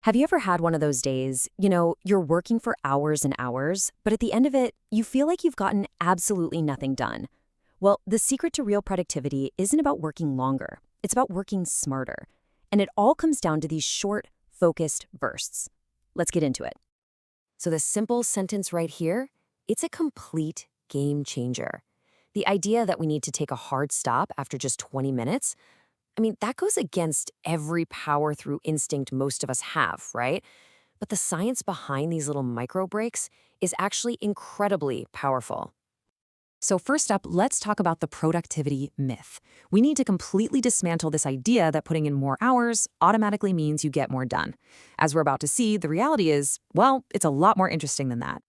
Have you ever had one of those days, you're working for hours and hours, but at the end of it, you feel like you've gotten absolutely nothing done? Well, the secret to real productivity isn't about working longer. It's about working smarter. And it all comes down to these short, focused bursts. Let's get into it. So the simple sentence right here, it's a complete game changer. The idea that we need to take a hard stop after just 20 minutes, that goes against every power through instinct most of us have, right? But the science behind these little micro breaks is actually incredibly powerful. So first up, let's talk about the productivity myth. We need to completely dismantle this idea that putting in more hours automatically means you get more done. As we're about to see, the reality is, well, it's a lot more interesting than that.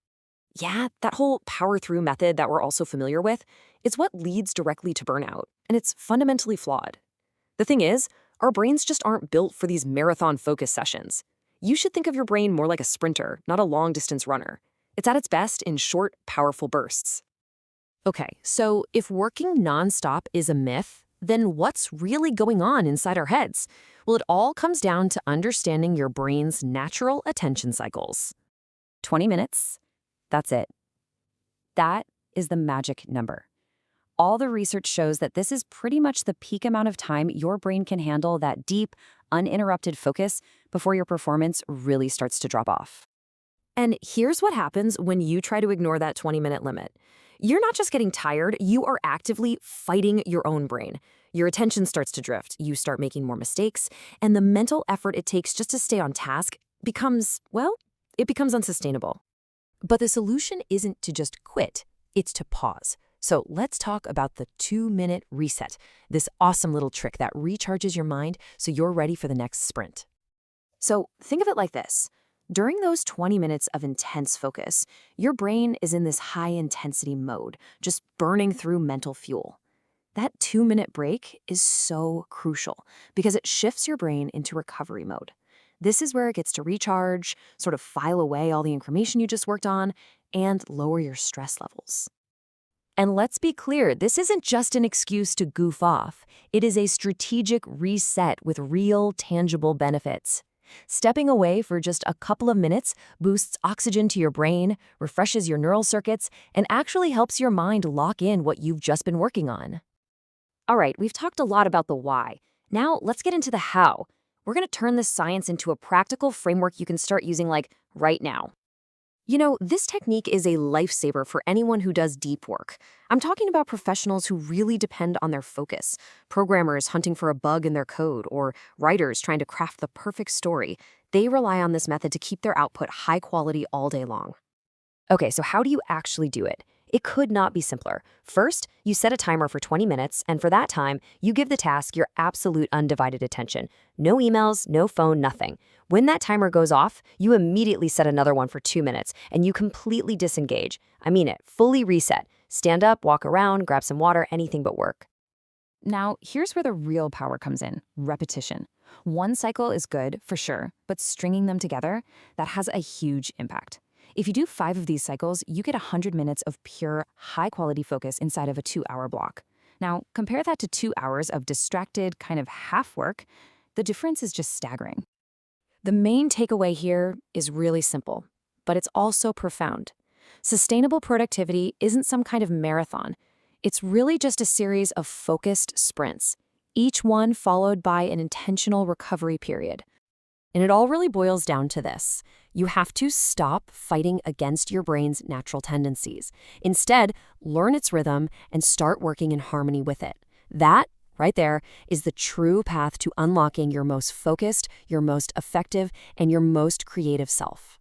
Yeah, that whole power-through method that we're also familiar with, it's what leads directly to burnout, and it's fundamentally flawed. The thing is, our brains just aren't built for these marathon focus sessions. You should think of your brain more like a sprinter, not a long-distance runner. It's at its best in short, powerful bursts. Okay, so if working nonstop is a myth, then what's really going on inside our heads? Well, it all comes down to understanding your brain's natural attention cycles. 20 minutes, that's it. That is the magic number. All the research shows that this is pretty much the peak amount of time your brain can handle that deep, uninterrupted focus before your performance really starts to drop off. And here's what happens when you try to ignore that 20-minute limit. You're not just getting tired, you are actively fighting your own brain. Your attention starts to drift, you start making more mistakes, and the mental effort it takes just to stay on task becomes unsustainable. But the solution isn't to just quit, it's to pause. So let's talk about the 2-minute reset, this awesome little trick that recharges your mind so you're ready for the next sprint. So think of it like this. During those 20 minutes of intense focus, your brain is in this high-intensity mode, just burning through mental fuel. That 2-minute break is so crucial because it shifts your brain into recovery mode. This is where it gets to recharge, sort of file away all the information you just worked on, and lower your stress levels. And let's be clear, this isn't just an excuse to goof off. It is a strategic reset with real, tangible benefits. Stepping away for just a couple of minutes boosts oxygen to your brain, refreshes your neural circuits, and actually helps your mind lock in what you've just been working on. All right, we've talked a lot about the why. Now let's get into the how. We're going to turn this science into a practical framework you can start using right now. This technique is a lifesaver for anyone who does deep work. I'm talking about professionals who really depend on their focus, programmers hunting for a bug in their code, or writers trying to craft the perfect story. They rely on this method to keep their output high quality all day long. Okay, so how do you actually do it? It could not be simpler. First, you set a timer for 20 minutes, and for that time, you give the task your absolute undivided attention. No emails, no phone, nothing. When that timer goes off, you immediately set another one for 2 minutes, and you completely disengage. I mean it, fully reset. Stand up, walk around, grab some water, anything but work. Now, here's where the real power comes in, repetition. One cycle is good, for sure, but stringing them together, that has a huge impact. If you do 5 of these cycles, you get 100 minutes of pure, high-quality focus inside of a 2-hour block. Now, compare that to 2 hours of distracted, kind of half work. The difference is just staggering. The main takeaway here is really simple, but it's also profound. Sustainable productivity isn't some kind of marathon. It's really just a series of focused sprints, each one followed by an intentional recovery period. And it all really boils down to this. You have to stop fighting against your brain's natural tendencies. Instead, learn its rhythm and start working in harmony with it. That, right there, is the true path to unlocking your most focused, your most effective, and your most creative self.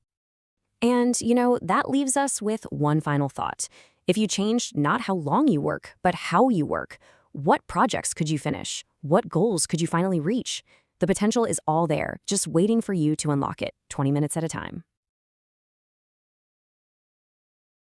And, that leaves us with one final thought. If you changed not how long you work, but how you work, what projects could you finish? What goals could you finally reach? The potential is all there, just waiting for you to unlock it, 20 minutes at a time.